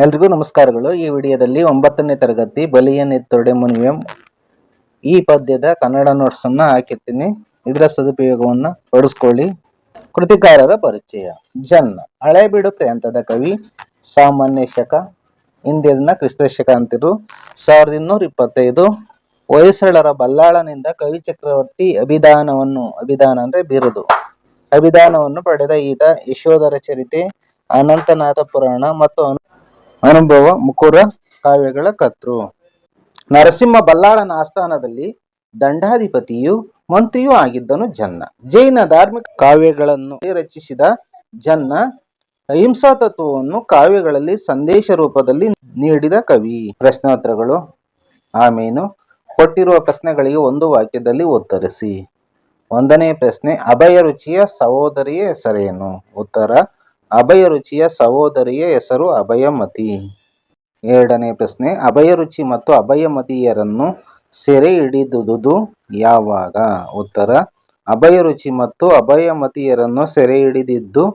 ಎಲ್ರಿಗೂ ನಮಸ್ಕಾರಗಳು. ಈ ವಿಡಿಯೋದಲ್ಲಿ 9ನೇ ತರಗತಿ ಬಲಿಯ ನೆತ್ತೊಡೆ ಮುನಿಯಂ ಈ ಪದ್ಯದ ಕನ್ನಡ ನೋಟ್ಸ್ ಅನ್ನ ಹಾಕಿರ್ತೀನಿ. ಇದರ ಸದುಪಯೋಗವನ್ನ ಪಡಿಸ್ಕೊಳ್ಳಿ. ಕೃತಿಕಾರರ ಪರಿಚಯ. ಜನ್ನ ಹಳೇಬೀಡು ಪ್ರಾಂತದ ಕವಿ, ಸಾಮಾನ್ಯ ಶಕ ಹಿಂದಿನ ಕ್ರಿಸ್ತಶಕ ಅಂತಿರು 1225. ಹೊಯ್ಸಳರ ಬಲ್ಲಾಳನಿಂದ ಕವಿ ಚಕ್ರವರ್ತಿ ಅಭಿದಾನ ಅಂದ್ರೆ ಬಿರುದು ಅಭಿದಾನವನ್ನು ಪಡೆದ ಈತ ಯಶೋಧರ ಚರಿತೆ, ಅನಂತನಾಥ ಪುರಾಣ ಮತ್ತು ಅನುಭವ ಮುಕುರ ಕಾವ್ಯಗಳ ಕರ್ತೃ. ನರಸಿಂಹ ಬಲ್ಲಾಳನ ಆಸ್ಥಾನದಲ್ಲಿ ದಂಡಾಧಿಪತಿಯೂ ಮಂತ್ರಿಯೂ ಆಗಿದ್ದನು ಜನ್ನ. ಜೈನ ಧಾರ್ಮಿಕ ಕಾವ್ಯಗಳನ್ನು ರಚಿಸಿದ ಜನ್ನ ಅಹಿಂಸಾ ತತ್ವವನ್ನು ಕಾವ್ಯಗಳಲ್ಲಿ ಸಂದೇಶ ರೂಪದಲ್ಲಿ ನೀಡಿದ ಕವಿ. ಪ್ರಶ್ನೋತ್ತರಗಳು. ಆಮೇನು ಕೊಟ್ಟಿರುವ ಪ್ರಶ್ನೆಗಳಿಗೆ ಒಂದು ವಾಕ್ಯದಲ್ಲಿ ಉತ್ತರಿಸಿ. 1ನೇ ಪ್ರಶ್ನೆ, ಅಭಯರುಚಿಯ ಸಹೋದರಿಯ ಹೆಸರೇನು? ಉತ್ತರ, ಅಭಯರುಚಿಯ ಸಹೋದರಿಯ ಹೆಸರು ಅಭಯಮತಿ. 2ನೇ ಪ್ರಶ್ನೆ, ಅಭಯರುಚಿ ಮತ್ತು ಅಭಯಮತಿಯರನ್ನು ಸೆರೆ ಹಿಡಿದುದು ಯಾವಾಗ? ಉತ್ತರ, ಅಭಯರುಚಿ ಮತ್ತು ಅಭಯಮತಿಯರನ್ನು ಸೆರೆ ಹಿಡಿದಿದ್ದು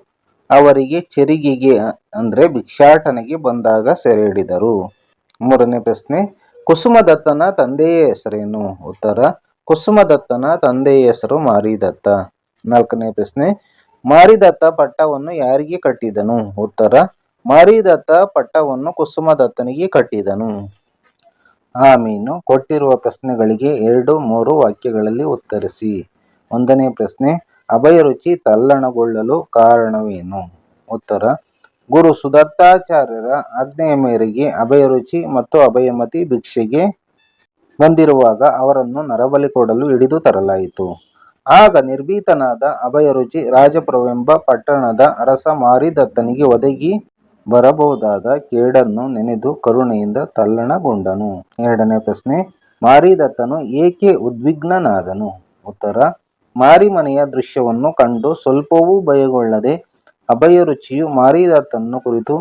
ಅವರಿಗೆ ಚೆರಿಗೆಗೆ ಅಂದ್ರೆ ಭಿಕ್ಷಾಟನೆಗೆ ಬಂದಾಗ ಸೆರೆ ಹಿಡಿದರು. 3ನೇ ಪ್ರಶ್ನೆ, ಕುಸುಮದತ್ತನ ತಂದೆಯ ಹೆಸರೇನು? ಉತ್ತರ, ಕುಸುಮದತ್ತನ ತಂದೆಯ ಹೆಸರು ಮಾರಿದತ್ತ. 4ನೇ ಪ್ರಶ್ನೆ, ಮಾರಿದತ್ತ ಪಟ್ಟವನ್ನು ಯಾರಿಗೆ ಕಟ್ಟಿದನು? ಉತ್ತರ, ಮಾರಿದತ್ತ ಪಟ್ಟವನ್ನು ಕುಸುಮದತ್ತನಿಗೆ ಕಟ್ಟಿದನು. ಆಮೇನು ಕೊಟ್ಟಿರುವ ಪ್ರಶ್ನೆಗಳಿಗೆ 2-3 ವಾಕ್ಯಗಳಲ್ಲಿ ಉತ್ತರಿಸಿ. 1ನೇ ಪ್ರಶ್ನೆ, ಅಭಯರುಚಿ ತಲ್ಲಣಗೊಳ್ಳಲು ಕಾರಣವೇನು? ಉತ್ತರ, ಗುರು ಸುದತ್ತಾಚಾರ್ಯರ ಆಜ್ಞೆಯ ಮೇರೆಗೆ ಅಭಯರುಚಿ ಮತ್ತು ಅಭಯಮತಿ ಭಿಕ್ಷೆಗೆ ಬಂದಿರುವಾಗ ಅವರನ್ನು ನರಬಲಿ ಕೊಡಲು ಹಿಡಿದು ತರಲಾಯಿತು. ಆಗ ನಿರ್ಭೀತನಾದ ಅಭಯರುಚಿ ರಾಜಪುರವೆಂಬ ಪಟ್ಟಣದ ಅರಸ ಮಾರಿದತ್ತನಿಗೆ ಒದಗಿ ಬರಬಹುದಾದ ಕೇಡನ್ನು ನೆನೆದು ಕರುಣೆಯಿಂದ ತಲ್ಲಣಗೊಂಡನು. 2ನೇ ಪ್ರಶ್ನೆ, ಮಾರಿದತ್ತನು ಏಕೆ ಉದ್ವಿಗ್ನನಾದನು? ಉತ್ತರ, ಮಾರಿಮನೆಯ ದೃಶ್ಯವನ್ನು ಕಂಡು ಸ್ವಲ್ಪವೂ ಭಯಗೊಳ್ಳದೆ ಅಭಯರುಚಿಯು ಮಾರಿದತ್ತನನ್ನು ಕುರಿತು,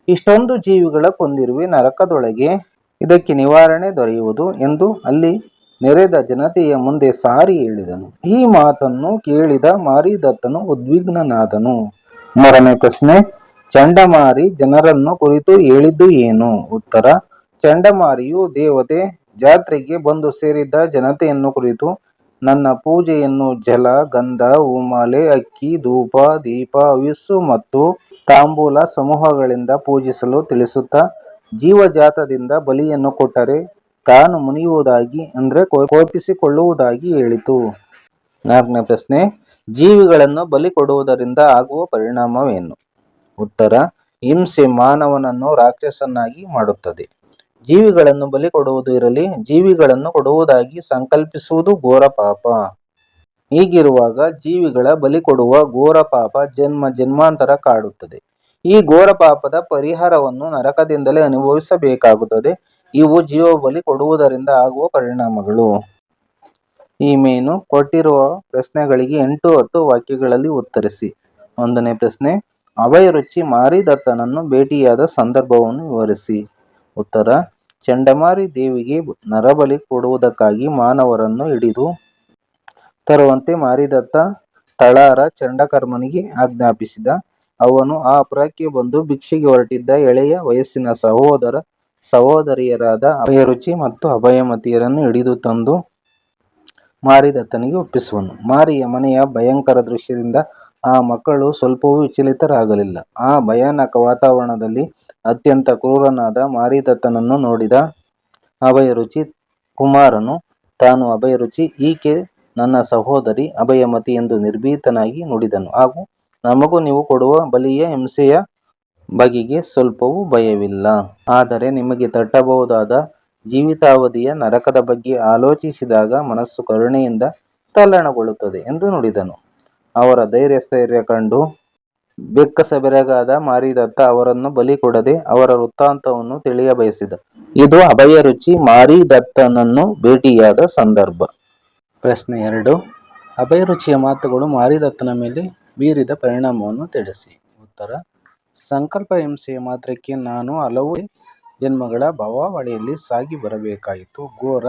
ಇಷ್ಟೊಂದು ಜೀವಿಗಳ ಕೊಂದಿರುವೆ, ನರಕದೊಳಗೆ ಇದಕ್ಕೆ ನಿವಾರಣೆ ದೊರೆಯುವುದು ಎಂದು ಅಲ್ಲಿ ನೆರೆದ ಜನತೆಯ ಮುಂದೆ ಸಾರಿ ಹೇಳಿದನು. ಈ ಮಾತನ್ನು ಕೇಳಿದ ಮಾರಿದತ್ತನು ಉದ್ವಿಗ್ನನಾದನು. 3ನೇ ಪ್ರಶ್ನೆ, ಚಂಡಮಾರಿ ಜನರನ್ನು ಕುರಿತು ಹೇಳಿದ್ದು ಏನು? ಉತ್ತರ, ಚಂಡಮಾರಿಯು ದೇವತೆ ಜಾತ್ರೆಗೆ ಬಂದು ಸೇರಿದ್ದ ಜನತೆಯನ್ನು ಕುರಿತು, ನನ್ನ ಪೂಜೆಯನ್ನು ಜಲ, ಗಂಧ, ಹೂಮಾಲೆ, ಅಕ್ಕಿ, ಧೂಪ, ದೀಪ, ಹವಿಸ್ಸು ಮತ್ತು ತಾಂಬೂಲ ಸಮೂಹಗಳಿಂದ ಪೂಜಿಸಲು ತಿಳಿಸುತ್ತಾ, ಜೀವಜಾತದಿಂದ ಬಲಿಯನ್ನು ಕೊಟ್ಟರೆ ತಾನು ಮುನಿಯುವುದಾಗಿ ಅಂದ್ರೆ ಕೋಪಿಸಿಕೊಳ್ಳುವುದಾಗಿ ಹೇಳಿತು. 4ನೇ ಪ್ರಶ್ನೆ, ಜೀವಿಗಳನ್ನು ಬಲಿ ಕೊಡುವುದರಿಂದ ಆಗುವ ಪರಿಣಾಮವೇನು? ಉತ್ತರ, ಹಿಂಸೆ ಮಾನವನನ್ನು ರಾಕ್ಷಸನಾಗಿ ಮಾಡುತ್ತದೆ. ಜೀವಿಗಳನ್ನು ಬಲಿ ಕೊಡುವುದು ಇರಲಿ, ಜೀವಿಗಳನ್ನು ಕೊಡುವುದಾಗಿ ಸಂಕಲ್ಪಿಸುವುದು ಘೋರ ಪಾಪ. ಹೀಗಿರುವಾಗ ಜೀವಿಗಳ ಬಲಿ ಕೊಡುವ ಘೋರ ಪಾಪ ಜನ್ಮ ಜನ್ಮಾಂತರ ಕಾಡುತ್ತದೆ. ಈ ಘೋರ ಪಾಪದ ಪರಿಹಾರವನ್ನು ನರಕದಿಂದಲೇ ಅನುಭವಿಸಬೇಕಾಗುತ್ತದೆ. ಇವು ಜೀವ ಬಲಿ ಕೊಡುವುದರಿಂದ ಆಗುವ ಪರಿಣಾಮಗಳು. ಈ ಮೇನು ಕೊಟ್ಟಿರುವ ಪ್ರಶ್ನೆಗಳಿಗೆ 8-10 ವಾಕ್ಯಗಳಲ್ಲಿ ಉತ್ತರಿಸಿ. 1ನೇ ಪ್ರಶ್ನೆ, ಅಭಯರುಚಿ ಮಾರಿದತ್ತನನ್ನು ಭೇಟಿಯಾದ ಸಂದರ್ಭವನ್ನು ವಿವರಿಸಿ. ಉತ್ತರ, ಚಂಡಮಾರಿ ದೇವಿಗೆ ನರಬಲಿ ಕೊಡುವುದಕ್ಕಾಗಿ ಮಾನವರನ್ನು ಹಿಡಿದು ತರುವಂತೆ ಮಾರಿದತ್ತ ತಳಾರ ಚಂಡಕರ್ಮನಿಗೆ ಆಜ್ಞಾಪಿಸಿದ. ಅವನು ಆ ಪುರಕ್ಕೆ ಬಂದು ಭಿಕ್ಷೆಗೆ ಹೊರಟಿದ್ದ ಎಳೆಯ ವಯಸ್ಸಿನ ಸಹೋದರಿಯರಾದ ಅಭಯರುಚಿ ಮತ್ತು ಅಭಯಮತಿಯರನ್ನು ಹಿಡಿದು ತಂದು ಮಾರಿದತ್ತನಿಗೆ ಒಪ್ಪಿಸುವನು. ಮಾರಿಯ ಮನೆಯ ಭಯಂಕರ ದೃಶ್ಯದಿಂದ ಆ ಮಕ್ಕಳು ಸ್ವಲ್ಪವೂ ವಿಚಲಿತರಾಗಲಿಲ್ಲ. ಆ ಭಯಾನಕ ವಾತಾವರಣದಲ್ಲಿ ಅತ್ಯಂತ ಕ್ರೂರನಾದ ಮಾರಿದತ್ತನನ್ನು ನೋಡಿದ ಅಭಯರುಚಿ ಕುಮಾರನು ತಾನು ಅಭಯರುಚಿ, ಈಕೆ ನನ್ನ ಸಹೋದರಿ ಅಭಯಮತಿ ಎಂದು ನಿರ್ಭೀತನಾಗಿ ನುಡಿದನು. ಹಾಗೂ ನಮಗೂ ನೀವು ಕೊಡುವ ಬಲಿಯ ಹಿಂಸೆಯ ಬಗೆಗೆ ಸ್ವಲ್ಪವೂ ಭಯವಿಲ್ಲ. ಆದರೆ ನಿಮಗೆ ತಟ್ಟಬಹುದಾದ ಜೀವಿತಾವಧಿಯ ನರಕದ ಬಗ್ಗೆ ಆಲೋಚಿಸಿದಾಗ ಮನಸ್ಸು ಕರುಣೆಯಿಂದ ತಲ್ಲಣಗೊಳ್ಳುತ್ತದೆ ಎಂದು ನುಡಿದನು. ಅವರ ಧೈರ್ಯಸ್ಥೈರ್ಯ ಕಂಡು ಬೆಕ್ಕಸಬೆರಗಾದ ಮಾರಿದತ್ತ ಅವರನ್ನು ಬಲಿ ಕೊಡದೆ ಅವರ ವೃತ್ತಾಂತವನ್ನು ತಿಳಿಯ ಬಯಸಿದ. ಇದು ಅಭಯರುಚಿ ಮಾರಿದತ್ತನನ್ನು ಭೇಟಿಯಾದ ಸಂದರ್ಭ. ಪ್ರಶ್ನೆ 2, ಅಭಯರುಚಿಯ ಮಾತುಗಳು ಮಾರಿದತ್ತನ ಮೇಲೆ ಬೀರಿದ ಪರಿಣಾಮವನ್ನು ತಿಳಿಸಿ. ಉತ್ತರ, ಸಂಕಲ್ಪ ಹಿಂಸೆಯ ಮಾತ್ರಕ್ಕೆ ನಾನು ಹಲವು ಜನ್ಮಗಳ ಭವಾವಳಿಯಲ್ಲಿ ಸಾಗಿ ಬರಬೇಕಾಯಿತು. ಘೋರ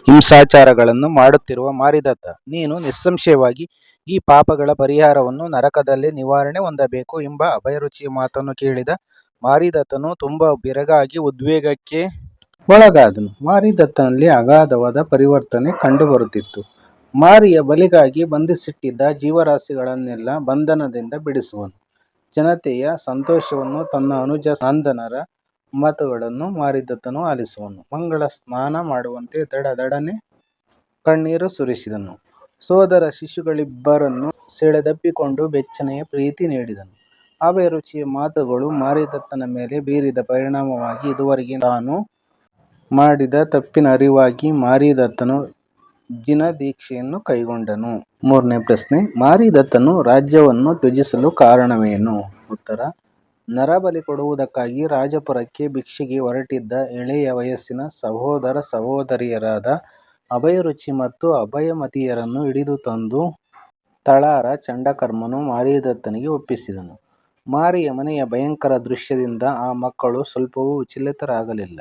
ಹಿಂಸಾಚಾರಗಳನ್ನು ಮಾಡುತ್ತಿರುವ ಮಾರಿದತ್ತ, ನೀನು ನಿಸ್ಸಂಶಯವಾಗಿ ಈ ಪಾಪಗಳ ಪರಿಹಾರವನ್ನು ನರಕದಲ್ಲೇ ನಿವಾರಣೆ ಹೊಂದಬೇಕು ಎಂಬ ಅಭಯರುಚಿಯ ಮಾತನ್ನು ಕೇಳಿದ ಮಾರಿದತ್ತನು ತುಂಬ ಬೆರಗಾಗಿ ಉದ್ವೇಗಕ್ಕೆ ಒಳಗಾದನು. ಮಾರಿದತ್ತನಲ್ಲಿ ಅಗಾಧವಾದ ಪರಿವರ್ತನೆ ಕಂಡುಬರುತ್ತಿತ್ತು. ಮಾರಿಯ ಬಲಿಗಾಗಿ ಬಂಧಿಸಿಟ್ಟಿದ್ದ ಜೀವರಾಶಿಗಳನ್ನೆಲ್ಲ ಬಂಧನದಿಂದ ಬಿಡಿಸುವನು. ಜನತೆಯ ಸಂತೋಷವನ್ನು ತನ್ನ ಅನುಜ ನಂದನರ ಮಾತುಗಳನ್ನು ಮಾರಿದತ್ತನು ಆಲಿಸುವನು. ಮಂಗಳ ಸ್ನಾನ ಮಾಡುವಂತೆ ದಡದಡನೆ ಕಣ್ಣೀರು ಸುರಿಸಿದನು. ಸೋದರ ಶಿಶುಗಳಿಬ್ಬರನ್ನು ಸೆಳೆದಪ್ಪಿಕೊಂಡು ಬೆಚ್ಚನೆಯ ಪ್ರೀತಿ ನೀಡಿದನು. ಅಭಯರುಚಿಯ ಮಾತುಗಳು ಮಾರಿದತ್ತನ ಮೇಲೆ ಬೀರಿದ ಪರಿಣಾಮವಾಗಿ ಇದುವರೆಗೆ ತಾನು ಮಾಡಿದ ತಪ್ಪಿನ ಅರಿವಾಗಿ ಮಾರಿದತ್ತನು ಜಿನದೀಕ್ಷೆಯನ್ನು ಕೈಗೊಂಡನು. 3ನೇ ಪ್ರಶ್ನೆ. ಮಾರಿದತ್ತನು ರಾಜ್ಯವನ್ನು ತ್ಯಜಿಸಲು ಕಾರಣವೇನು? ಉತ್ತರ. ನರಬಲಿ ಕೊಡುವುದಕ್ಕಾಗಿ ರಾಜಪುರಕ್ಕೆ ಭಿಕ್ಷೆಗೆ ಹೊರಟಿದ್ದ ಎಳೆಯ ವಯಸ್ಸಿನ ಸಹೋದರ ಸಹೋದರಿಯರಾದ ಅಭಯರುಚಿ ಮತ್ತು ಅಭಯಮತಿಯರನ್ನು ಹಿಡಿದು ತಂದು ತಳಾರ ಚಂಡಕರ್ಮನು ಮಾರಿದತ್ತನಿಗೆ ಒಪ್ಪಿಸಿದನು. ಮಾರಿಯ ಮನೆಯ ಭಯಂಕರ ದೃಶ್ಯದಿಂದ ಆ ಮಕ್ಕಳು ಸ್ವಲ್ಪವೂ ವಿಚಲಿತರಾಗಲಿಲ್ಲ.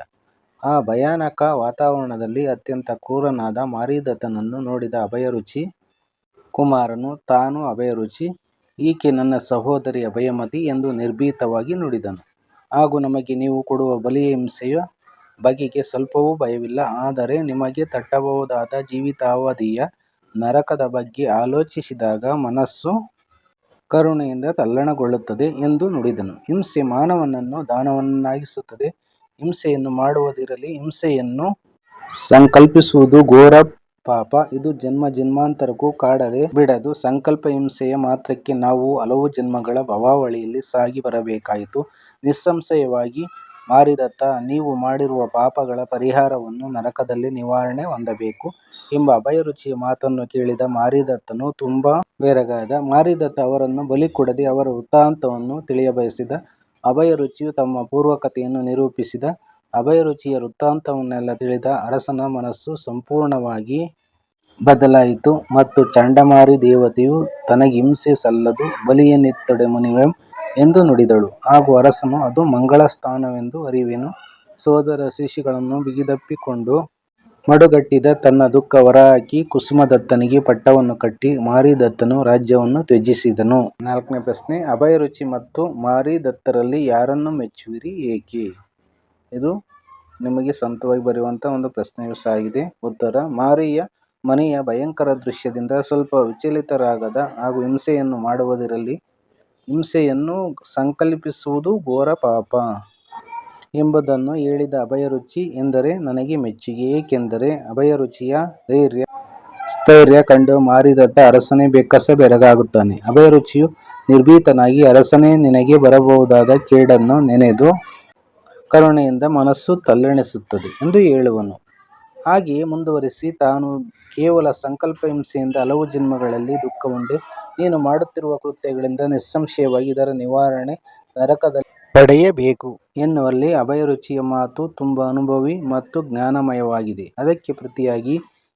ಆ ಭಯಾನಕ ವಾತಾವರಣದಲ್ಲಿ ಅತ್ಯಂತ ಕ್ರೂರನಾದ ಮಾರಿದತ್ತನನ್ನು ನೋಡಿದ ಅಭಯರುಚಿ ಕುಮಾರನು ತಾನು ಅಭಯರುಚಿ, ಈಕೆ ನನ್ನ ಸಹೋದರಿ ಅಭಯಮತಿ ಎಂದು ನಿರ್ಭೀತವಾಗಿ ನುಡಿದನು. ಹಾಗೂ ನಮಗೆ ನೀವು ಕೊಡುವ ಬಲಿಯ ಹಿಂಸೆಯ ಬಗೆಗೆ ಸ್ವಲ್ಪವೂ ಭಯವಿಲ್ಲ. ಆದರೆ ನಿಮಗೆ ತಟ್ಟಬಹುದಾದ ಜೀವಿತಾವಧಿಯ ನರಕದ ಬಗ್ಗೆ ಆಲೋಚಿಸಿದಾಗ ಮನಸ್ಸು ಕರುಣೆಯಿಂದ ತಲ್ಲಣಗೊಳ್ಳುತ್ತದೆ ಎಂದು ನುಡಿದನು. ಹಿಂಸೆ ಮಾನವನನ್ನು ದಾನವನ್ನಾಗಿಸುತ್ತದೆ. ಹಿಂಸೆಯನ್ನು ಮಾಡುವುದಿರಲಿ. ಹಿಂಸೆಯನ್ನು ಸಂಕಲ್ಪಿಸುವುದು ಘೋರ ಪಾಪ. ಇದು ಜನ್ಮ ಜನ್ಮಾಂತರಕ್ಕೂ ಕಾಡದೆ ಬಿಡದು. ಸಂಕಲ್ಪ ಹಿಂಸೆಯ ಮಾತ್ರಕ್ಕೆ ನಾವು ಹಲವು ಜನ್ಮಗಳ ಭವಾವಳಿಯಲ್ಲಿ ಸಾಗಿ ಬರಬೇಕಾಯಿತು. ನಿಸ್ಸಂಶಯವಾಗಿ ಮಾರಿದತ್ತ, ನೀವು ಮಾಡಿರುವ ಪಾಪಗಳ ಪರಿಹಾರವನ್ನು ನರಕದಲ್ಲಿ ನಿವಾರಣೆ ಹೊಂದಬೇಕು ಎಂಬ ಅಭಯರುಚಿಯ ಮಾತನ್ನು ಕೇಳಿದ ಮಾರಿದತ್ತನು ತುಂಬಾ ಬೆರಗಾದ. ಮಾರಿದತ್ತ ಅವರನ್ನು ಬಲಿ ಕೊಡದೆ ಅವರ ವೃತ್ತಾಂತವನ್ನು ತಿಳಿಯಬಯಸಿದ. ಅಭಯರುಚಿಯು ತಮ್ಮ ಪೂರ್ವಕತೆಯನ್ನು ನಿರೂಪಿಸಿದ. ಅಭಯರುಚಿಯ ವೃತ್ತಾಂತವನ್ನೆಲ್ಲ ತಿಳಿದ ಅರಸನ ಮನಸ್ಸು ಸಂಪೂರ್ಣವಾಗಿ ಬದಲಾಯಿತು ಮತ್ತು ಚಂಡಮಾರಿ ದೇವತೆಯು ತನಗೆ ಹಿಂಸೆ ಸಲ್ಲದು, ಬಲಿಯನ್ನಿತ್ತೊಡೆ ಮುನಿವೆಂ ಎಂದು ನುಡಿದಳು. ಹಾಗೂ ಅರಸನು ಅದು ಮಂಗಳ ಸ್ಥಾನವೆಂದು ಅರಿವೆನು. ಸೋದರ ಶಿಶುಗಳನ್ನು ಬಿಗಿದಪ್ಪಿಕೊಂಡು ಮಡುಗಟ್ಟಿದ ತನ್ನ ದುಃಖ ಹೊರಹಾಕಿ ಕುಸುಮದತ್ತನಿಗೆ ಪಟ್ಟವನ್ನು ಕಟ್ಟಿ ಮಾರಿದತ್ತನು ರಾಜ್ಯವನ್ನು ತ್ಯಜಿಸಿದನು. 4ನೇ ಪ್ರಶ್ನೆ. ಅಭಯರುಚಿ ಮತ್ತು ಮಾರಿದತ್ತರಲ್ಲಿ ಯಾರನ್ನು ಮೆಚ್ಚುವಿರಿ, ಏಕೆ? ಇದು ನಿಮಗೆ ಸ್ವಂತವಾಗಿ ಬರೆಯುವಂಥ ಒಂದು ಪ್ರಶ್ನೆಯೂ ಸಹ ಆಗಿದೆ. ಉತ್ತರ. ಮಾರಿಯ ಮನೆಯ ಭಯಂಕರ ದೃಶ್ಯದಿಂದ ಸ್ವಲ್ಪ ವಿಚಲಿತರಾಗದ ಹಾಗೂ ಹಿಂಸೆಯನ್ನು ಮಾಡುವುದಿರಲಿ, ಹಿಂಸೆಯನ್ನು ಸಂಕಲ್ಪಿಸುವುದು ಘೋರ ಪಾಪ ಎಂಬುದನ್ನು ಹೇಳಿದ ಅಭಯರುಚಿ ಎಂದರೆ ನನಗೆ ಮೆಚ್ಚುಗೆ. ಏಕೆಂದರೆ ಅಭಯರುಚಿಯ ಧೈರ್ಯ ಸ್ಥೈರ್ಯ ಕಂಡು ಮಾರಿದತ್ತ ಅರಸನೇ ಬೆಕ್ಕಸ ಬೆರಗಾಗುತ್ತಾನೆ. ಅಭಯರುಚಿಯು ನಿರ್ಭೀತನಾಗಿ, ಅರಸನೇ, ನಿನಗೆ ಬರಬಹುದಾದ ಕೇಡನ್ನು ನೆನೆದು ಕರುಣೆಯಿಂದ ಮನಸ್ಸು ತಲ್ಲಣಿಸುತ್ತದೆ ಎಂದು ಹೇಳುವನು. ಹಾಗೆಯೇ ಮುಂದುವರಿಸಿ, ತಾನು ಕೇವಲ ಸಂಕಲ್ಪ ಹಿಂಸೆಯಿಂದ ಹಲವು ಜನ್ಮಗಳಲ್ಲಿ ದುಃಖವುಂಡೆ. ನೀನು ಮಾಡುತ್ತಿರುವ ಕೃತ್ಯಗಳಿಂದ ನಿಸ್ಸಂಶಯವಾಗಿ ಇದರ ನಿವಾರಣೆ ನರಕದಲ್ಲಿ ಪಡೆಯಬೇಕು ಎನ್ನುವಲ್ಲಿ ಅಭಯರುಚಿಯ ಮಾತು ತುಂಬ ಅನುಭವಿ ಮತ್ತು ಜ್ಞಾನಮಯವಾಗಿದೆ. ಅದಕ್ಕೆ ಪ್ರತಿಯಾಗಿ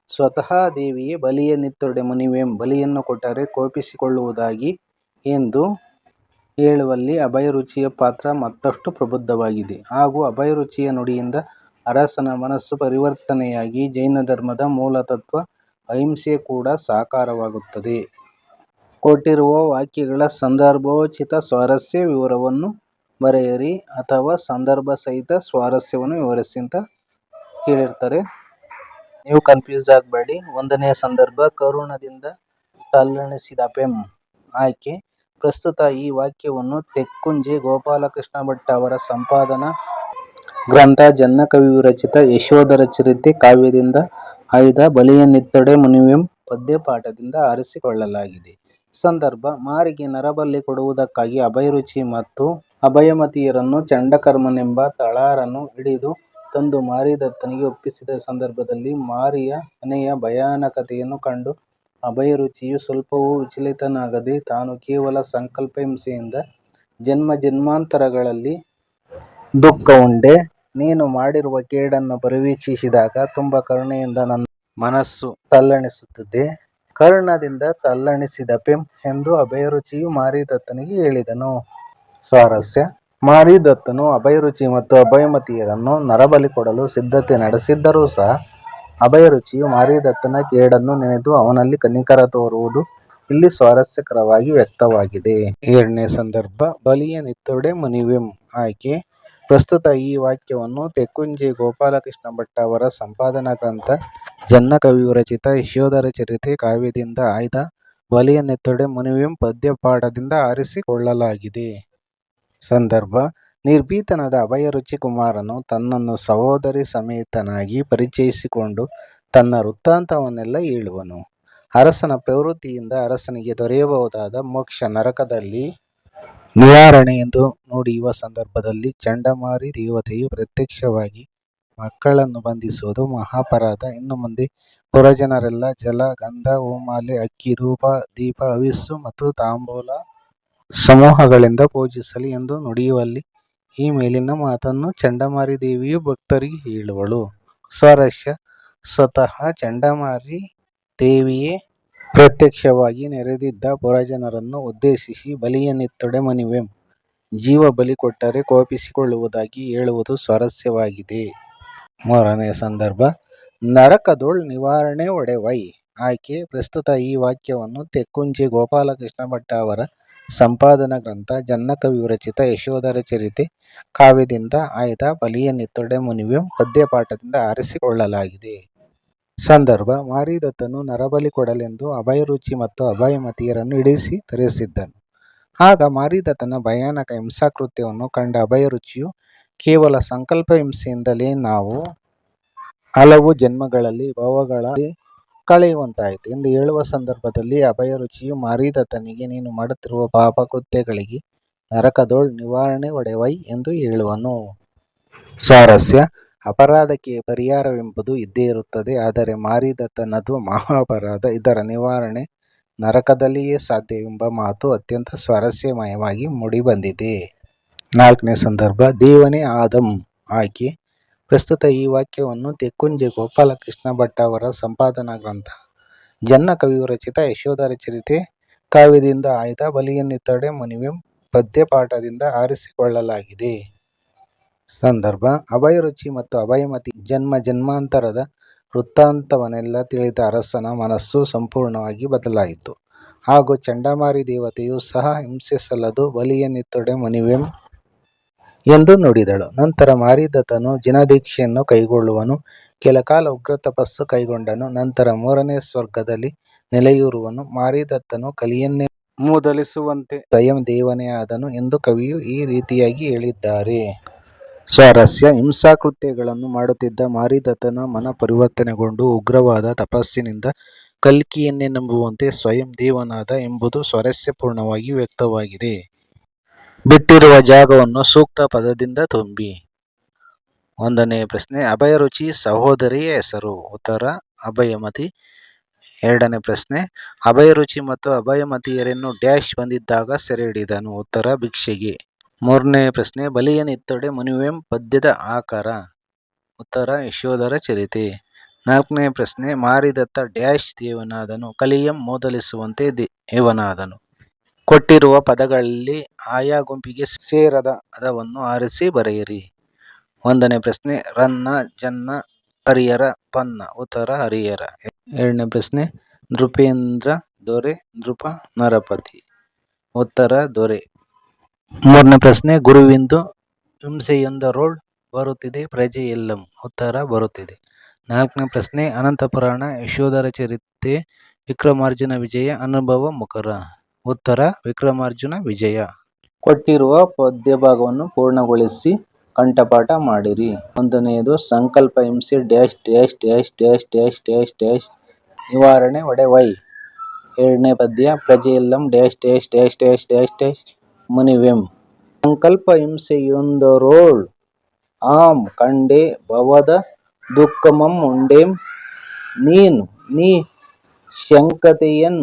ಸ್ವತಃ ದೇವಿಯೇ ಬಲಿಯನ್ನಿತ್ತೊಡೆ ಮುನಿವೆಂ, ಬಲಿಯನ್ನು ಕೊಟ್ಟರೆ ಕೋಪಿಸಿಕೊಳ್ಳುವುದಾಗಿ ಎಂದು ಹೇಳುವಲ್ಲಿ ಅಭಯರುಚಿಯ ಪಾತ್ರ ಮತ್ತಷ್ಟು ಪ್ರಬುದ್ಧವಾಗಿದೆ. ಹಾಗೂ ಅಭಯರುಚಿಯ ನುಡಿಯಿಂದ ಅರಸನ ಮನಸ್ಸು ಪರಿವರ್ತನೆಯಾಗಿ ಜೈನ ಧರ್ಮದ ಮೂಲತತ್ವ ಅಹಿಂಸೆ ಕೂಡ ಸಾಕಾರವಾಗುತ್ತದೆ. ಕೊಟ್ಟಿರುವ ವಾಕ್ಯಗಳ ಸಂದರ್ಭೋಚಿತ ಸ್ವಾರಸ್ಯ ವಿವರವನ್ನು ಬರೆಯಿರಿ ಅಥವಾ ಸಂದರ್ಭ ಸಹಿತ ಸ್ವಾರಸ್ಯವನ್ನು ವಿವರಿಸಿ ಅಂತ ಕೇಳಿರ್ತಾರೆ. ನೀವು ಕನ್ಫ್ಯೂಸ್ ಆಗಬೇಡಿ. 1ನೇ ಸಂದರ್ಭ, ಕರುಣದಿಂದ ತಲ್ಲಣಿಸಿದಪೆಂ ಆಕೆ. ಪ್ರಸ್ತುತ ಈ ವಾಕ್ಯವನ್ನು ತೆಕ್ಕುಂಜೆ ಗೋಪಾಲಕೃಷ್ಣ ಭಟ್ ಅವರ ಸಂಪಾದನಾ ಗ್ರಂಥ ಜನ್ನಕವಿ ವಿರಚಿತ ಯಶೋಧರ ಚರಿತೆ ಕಾವ್ಯದಿಂದ ಆಯ್ದ ಬಲಿಯನ್ನಿತ್ತೊಡೆ ಮುನಿವೆಂ ಪದ್ಯಪಾಠದಿಂದ ಆರಿಸಿಕೊಳ್ಳಲಾಗಿದೆ. ಸಂದರ್ಭ, ಮಾರಿಗೆ ನರಬಲಿ ಕೊಡುವುದಕ್ಕಾಗಿ ಅಭಯರುಚಿ ಮತ್ತು ಅಭಯಮತಿಯರನ್ನು ಚಂಡಕರ್ಮನೆಂಬ ತಳಾರನು ಹಿಡಿದು ತಂದು ಮಾರಿದತ್ತನಿಗೆ ಒಪ್ಪಿಸಿದ ಸಂದರ್ಭದಲ್ಲಿ ಮಾರಿಯ ಮನೆಯ ಭಯಾನಕತೆಯನ್ನು ಕಂಡು ಅಭಯರುಚಿಯು ಸ್ವಲ್ಪವೂ ವಿಚಲಿತನಾಗದೆ, ತಾನು ಕೇವಲ ಸಂಕಲ್ಪ ಹಿಂಸೆಯಿಂದ ಜನ್ಮ ಜನ್ಮಾಂತರಗಳಲ್ಲಿ ದುಃಖವುಂಡೆ. ನೀನು ಮಾಡಿರುವ ಕೇಡನ್ನು ಪರಿವೀಕ್ಷಿಸಿದಾಗ ತುಂಬ ಕರುಣೆಯಿಂದ ನನ್ನ ಮನಸ್ಸು ತಲ್ಲಣಿಸುತ್ತದೆ. ಕರುಣದಿಂದ ತಲ್ಲಣಿಸಿದಪೆಂ ಎಂದು ಅಭಯರುಚಿಯು ಮಾರಿದತ್ತನಿಗೆ ಹೇಳಿದನು. ಸ್ವಾರಸ್ಯ. ಮಾರಿದತ್ತನು ಅಭಯರುಚಿ ಮತ್ತು ಅಭಯಮತಿಯರನ್ನು ನರಬಲಿ ಕೊಡಲು ಸಿದ್ಧತೆ ನಡೆಸಿದ್ದರೂ ಸಹ ಅಭಯರುಚಿಯು ಮಾರಿದತ್ತನ ಕೇಡನ್ನು ನೆನೆದು ಅವನಲ್ಲಿ ಕನಿಕರ ತೋರುವುದು ಇಲ್ಲಿ ಸ್ವಾರಸ್ಯಕರವಾಗಿ ವ್ಯಕ್ತವಾಗಿದೆ. 2ನೇ ಸಂದರ್ಭ, ಬಲಿಯನ್ನಿತ್ತೊಡೆ ಮುನಿವೆಂ ಆಯ್ಕೆ ಪ್ರಸ್ತುತ ಈ ವಾಕ್ಯವನ್ನು ತೆಕ್ಕುಂಜೆ ಗೋಪಾಲಕೃಷ್ಣ ಭಟ್ ಅವರ ಸಂಪಾದನಾ ಗ್ರಂಥ ಜನ್ನಕವಿ ವಿರಚಿತ ಯಶೋಧರ ಚರಿತೆ ಕಾವ್ಯದಿಂದ ಆಯ್ದ ಬಲಿಯನೆತ್ತೊಡೆ ಮುನಿವೆಂ ಪದ್ಯಪಾಠದಿಂದ ಆರಿಸಿಕೊಳ್ಳಲಾಗಿದೆ. ಸಂದರ್ಭ: ನಿರ್ಭೀತನಾದ ಅಭಯರುಚಿ ಕುಮಾರನು ತನ್ನನ್ನು ಸಹೋದರಿ ಸಮೇತನಾಗಿ ಪರಿಚಯಿಸಿಕೊಂಡು ತನ್ನ ವೃತ್ತಾಂತವನ್ನೆಲ್ಲ ಹೇಳುವನು. ಅರಸನ ಪ್ರವೃತ್ತಿಯಿಂದ ಅರಸನಿಗೆ ದೊರೆಯಬಹುದಾದ ಮೋಕ್ಷ ನರಕದಲ್ಲಿ ನಿವಾರಣೆ ಎಂದು ನುಡಿಯುವ ಸಂದರ್ಭದಲ್ಲಿ ಚಂಡಮಾರಿ ದೇವತೆಯು ಪ್ರತ್ಯಕ್ಷವಾಗಿ ಮಕ್ಕಳನ್ನು ಬಂಧಿಸುವುದು ಮಹಾಪರಾಧ. ಇನ್ನು ಮುಂದೆ ಪುರಜನರೆಲ್ಲ ಜಲ, ಗಂಧ, ಹೂಮಾಲೆ, ಅಕ್ಕಿ, ಧೂಪ, ದೀಪ, ಹವಿಸ್ಸು ಮತ್ತು ತಾಂಬೂಲ ಸಮೂಹಗಳಿಂದ ಪೂಜಿಸಲಿ ಎಂದು ನುಡಿಯುವಲ್ಲಿ ಈ ಮೇಲಿನ ಮಾತನ್ನು ಚಂಡಮಾರಿ ದೇವಿಯು ಭಕ್ತರಿಗೆ ಹೇಳುವಳು. ಸ್ವಾರಸ್ಯ: ಸ್ವತಃ ಚಂಡಮಾರಿ ದೇವಿಯೇ ಪ್ರತ್ಯಕ್ಷವಾಗಿ ನೆರೆದಿದ್ದ ಪುರಜನರನ್ನು ಉದ್ದೇಶಿಸಿ ಬಲಿಯನೆತ್ತೊಡೆ ಮುನಿವೆಂ, ಜೀವ ಬಲಿ ಕೊಟ್ಟರೆ ಕೋಪಿಸಿಕೊಳ್ಳುವುದಾಗಿ ಹೇಳುವುದು ಸ್ವಾರಸ್ಯವಾಗಿದೆ. ಮೂರನೇ ಸಂದರ್ಭ: ನರಕದೊಳ್ ನಿವಾರಣೆ ಒಡೆವೈ. ಆಯ್ಕೆ ಪ್ರಸ್ತುತ ಈ ವಾಕ್ಯವನ್ನು ತೆಕ್ಕುಂಜೆ ಗೋಪಾಲಕೃಷ್ಣ ಭಟ್ ಅವರ ಸಂಪಾದನಾ ಗ್ರಂಥ ಜನ್ನಕವಿ ವಿರಚಿತ ಯಶೋಧರ ಚರಿತೆ ಕಾವ್ಯದಿಂದ ಆಯ್ದ ಬಲಿಯನೆತ್ತೊಡೆ ಮುನಿವೆಂ ಪದ್ಯಪಾಠದಿಂದ ಆರಿಸಿಕೊಳ್ಳಲಾಗಿದೆ. ಸಂದರ್ಭ: ಮಾರಿದತ್ತನು ನರಬಲಿ ಕೊಡಲೆಂದು ಅಭಯರುಚಿ ಮತ್ತು ಅಭಯಮತಿಯರನ್ನು ಹಿಡಿಸಿ ತರಿಸಿದ್ದನು. ಆಗ ಮಾರಿದತ್ತನ ಭಯಾನಕ ಹಿಂಸಾಕೃತ್ಯವನ್ನು ಕಂಡ ಅಭಯರುಚಿಯು ಕೇವಲ ಸಂಕಲ್ಪ ಹಿಂಸೆಯಿಂದಲೇ ನಾವು ಹಲವು ಜನ್ಮಗಳಲ್ಲಿ ಭವಗಳಲ್ಲಿ ಕಳೆಯುವಂತಾಯಿತು ಎಂದು ಹೇಳುವ ಸಂದರ್ಭದಲ್ಲಿ ಅಭಯರುಚಿಯು ಮಾರಿದತ್ತನಿಗೆ ನೀನು ಮಾಡುತ್ತಿರುವ ಪಾಪ ಕೃತ್ಯಗಳಿಗೆ ನರಕದೊಳ್ ನಿವಾರಣೆ ಒಡೆವೈ ಎಂದು ಹೇಳುವನು. ಸ್ವಾರಸ್ಯ: ಅಪರಾಧಕ್ಕೆ ಪರಿಹಾರವೆಂಬುದು ಇದ್ದೇ ಇರುತ್ತದೆ. ಆದರೆ ಮಾರಿದತ್ತನದು ಮಹಾಪರಾಧ. ಇದರ ನಿವಾರಣೆ ನರಕದಲ್ಲಿಯೇ ಸಾಧ್ಯವೆಂಬ ಮಾತು ಅತ್ಯಂತ ಸ್ವಾರಸ್ಯಮಯವಾಗಿ ಮೂಡಿಬಂದಿದೆ. ನಾಲ್ಕನೇ ಸಂದರ್ಭ: ದೇವನೇ ಆದಂ. ಆಯ್ಕೆ ಪ್ರಸ್ತುತ ಈ ವಾಕ್ಯವನ್ನು ತೆಕ್ಕುಂಜೆ ಗೋಪಾಲಕೃಷ್ಣ ಭಟ್ ಅವರ ಸಂಪಾದನಾ ಗ್ರಂಥ ಜನ್ನಕವಿ ವಿರಚಿತ ಯಶೋಧರ ಚರಿತೆ ಕಾವ್ಯದಿಂದ ಆಯ್ದ ಬಲಿಯನೆತ್ತೊಡೆ ಮುನಿವೆಂ ಪದ್ಯಪಾಠದಿಂದ ಆರಿಸಿಕೊಳ್ಳಲಾಗಿದೆ. ಸಂದರ್ಭ: ಅಭಯರುಚಿ ಮತ್ತು ಅಭಯಮತಿ ಜನ್ಮ ಜನ್ಮಾಂತರದ ವೃತ್ತಾಂತವನ್ನೆಲ್ಲ ತಿಳಿದ ಅರಸನ ಮನಸ್ಸು ಸಂಪೂರ್ಣವಾಗಿ ಬದಲಾಯಿತು. ಹಾಗೂ ಚಂಡಮಾರಿ ದೇವತೆಯು ಸಹ ಹಿಂಸೆ ಸಲ್ಲದು ಬಲಿಯನೆತ್ತೊಡೆ ಮುನಿವೆಂ ಎಂದು ನುಡಿದಳು. ನಂತರ ಮಾರಿದತ್ತನು ಜಿನದೀಕ್ಷೆಯನ್ನು ಕೈಗೊಳ್ಳುವನು. ಕೆಲಕಾಲ ಉಗ್ರ ತಪಸ್ಸು ಕೈಗೊಂಡನು. ನಂತರ ಮೂರನೇ ಸ್ವರ್ಗದಲ್ಲಿ ನೆಲೆಯೂರುವನು. ಮಾರಿದತ್ತನು ಕಲಿಯನ್ನೇ ಮೂದಲಿಸುವಂತೆ ಸ್ವಯಂ ದೇವನೇ ಆದನು ಎಂದು ಕವಿಯು ಈ ರೀತಿಯಾಗಿ ಹೇಳಿದ್ದಾರೆ. ಸ್ವಾರಸ್ಯ: ಹಿಂಸಾಕೃತ್ಯಗಳನ್ನು ಮಾಡುತ್ತಿದ್ದ ಮಾರಿದತ್ತನ ಮನ ಪರಿವರ್ತನೆಗೊಂಡು ಉಗ್ರವಾದ ತಪಸ್ಸಿನಿಂದ ಕಲ್ಕಿಯನ್ನೇ ನಂಬುವಂತೆ ಸ್ವಯಂ ದೇವನಾದ ಎಂಬುದು ಸ್ವಾರಸ್ಯಪೂರ್ಣವಾಗಿ ವ್ಯಕ್ತವಾಗಿದೆ. ಬಿಟ್ಟಿರುವ ಜಾಗವನ್ನು ಸೂಕ್ತ ಪದದಿಂದ ತುಂಬಿ. ಒಂದನೇ ಪ್ರಶ್ನೆ: ಅಭಯರುಚಿ ಸಹೋದರಿಯ ಹೆಸರು. ಉತ್ತರ: ಅಭಯಮತಿ. ಎರಡನೇ ಪ್ರಶ್ನೆ: ಅಭಯರುಚಿ ಮತ್ತು ಅಭಯಮತಿಯರನ್ನು ಡ್ಯಾಶ್ ಬಂದಿದ್ದಾಗ ಸೆರೆ ಹಿಡಿದನು. ಉತ್ತರ: ಭಿಕ್ಷೆಗೆ. ಮೂರನೇ ಪ್ರಶ್ನೆ: ಬಲಿಯನೆತ್ತೊಡೆ ಮುನಿವೆಂ ಪದ್ಯದ ಆಕರ. ಉತ್ತರ: ಯಶೋಧರ ಚರಿತೆ. ನಾಲ್ಕನೇ ಪ್ರಶ್ನೆ: ಮಾರಿದತ್ತ ಡ್ಯಾಶ್ ದೇವನಾದನು. ಕಲಿಯಂ ಮೂದಲಿಸುವಂತೆ ದೇವನಾದನು. ಕೊಟ್ಟಿರುವ ಪದಗಳಲ್ಲಿ ಆಯಾ ಗುಂಪಿಗೆ ಸೇರದ ಪದವನ್ನು ಆರಿಸಿ ಬರೆಯಿರಿ. ಒಂದನೇ ಪ್ರಶ್ನೆ: ರನ್ನ, ಜನ್ನ, ಹರಿಹರ, ಪನ್ನ. ಉತ್ತರ: ಹರಿಹರ. ಎರಡನೇ ಪ್ರಶ್ನೆ: ನೃಪೇಂದ್ರ ದೊರೆ, ನೃಪ, ನರಪತಿ. ಉತ್ತರ: ದೊರೆ. ಮೂರನೇ ಪ್ರಶ್ನೆ: ಗುರುವಿಂದು ಹಿಂಸೆಯೊಂದರೊಳ್ ಬರುತ್ತಿದೆ ಪ್ರಜೆ ಎಲ್ಲಂ. ಉತ್ತರ: ಬರುತ್ತಿದೆ. ನಾಲ್ಕನೇ ಪ್ರಶ್ನೆ: ಅನಂತಪುರಾಣ ಯಶೋಧರ ಚರಿತೆ ವಿಕ್ರಮಾರ್ಜುನ ವಿಜಯ ಅನುಭವ ಮುಖರ. ಉತ್ತರ: ವಿಕ್ರಮಾರ್ಜುನ ವಿಜಯ. ಕೊಟ್ಟಿರುವ ಪದ್ಯಭಾಗವನ್ನು ಪೂರ್ಣಗೊಳಿಸಿ ಕಂಠಪಾಠ ಮಾಡಿರಿ. ಒಂದನೆಯದು: ಸಂಕಲ್ಪ ಹಿಂಸೆ dash dash dash dash dash dash dash ನಿವಾರಣೆ ಒಡೆವೈ. ಎರಡನೇ ಪದ್ಯ: ಪ್ರಜೆಯೆಲ್ಲಂ dash dash dash dash dash dash ಮುನಿವೆಂ. ಸಂಕಲ್ಪ ಹಿಂಸೆಯೊಂದರೊಳ್ ಆಂ ಕಂಡೆ ಭವದ ದುಃಖಮಂ ಉಂಡೆಂ ನೀನು ನೀ ಶಂಕತೆಯನ್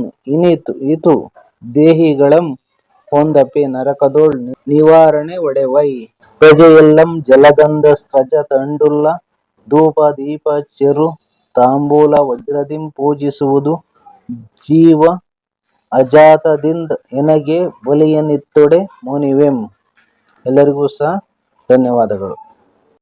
ಇತು ದೇಹಿಗಳಂ ಹೊಂದಪೆ ನರಕದೊಳ್ ನಿವಾರಣೆ ಒಡೆವೈ. ಪ್ರಜೆಯೆಲ್ಲಂ ಜಲಗಂಧ ಸ್ರಜ ತಂಡುಲ್ಲ ಧೂಪ ದೀಪ ಚೆರು ತಾಂಬೂಲ ವಜ್ರದಿಂ ಪೂಜಿಸುವುದು ಜೀವ ಅಜಾತದಿಂದ ಎನಗೆ ಬಲಿಯನೆತ್ತೊಡೆ ಮುನಿವೆಂ. ಎಲ್ಲರಿಗೂ ಸಹ ಧನ್ಯವಾದಗಳು.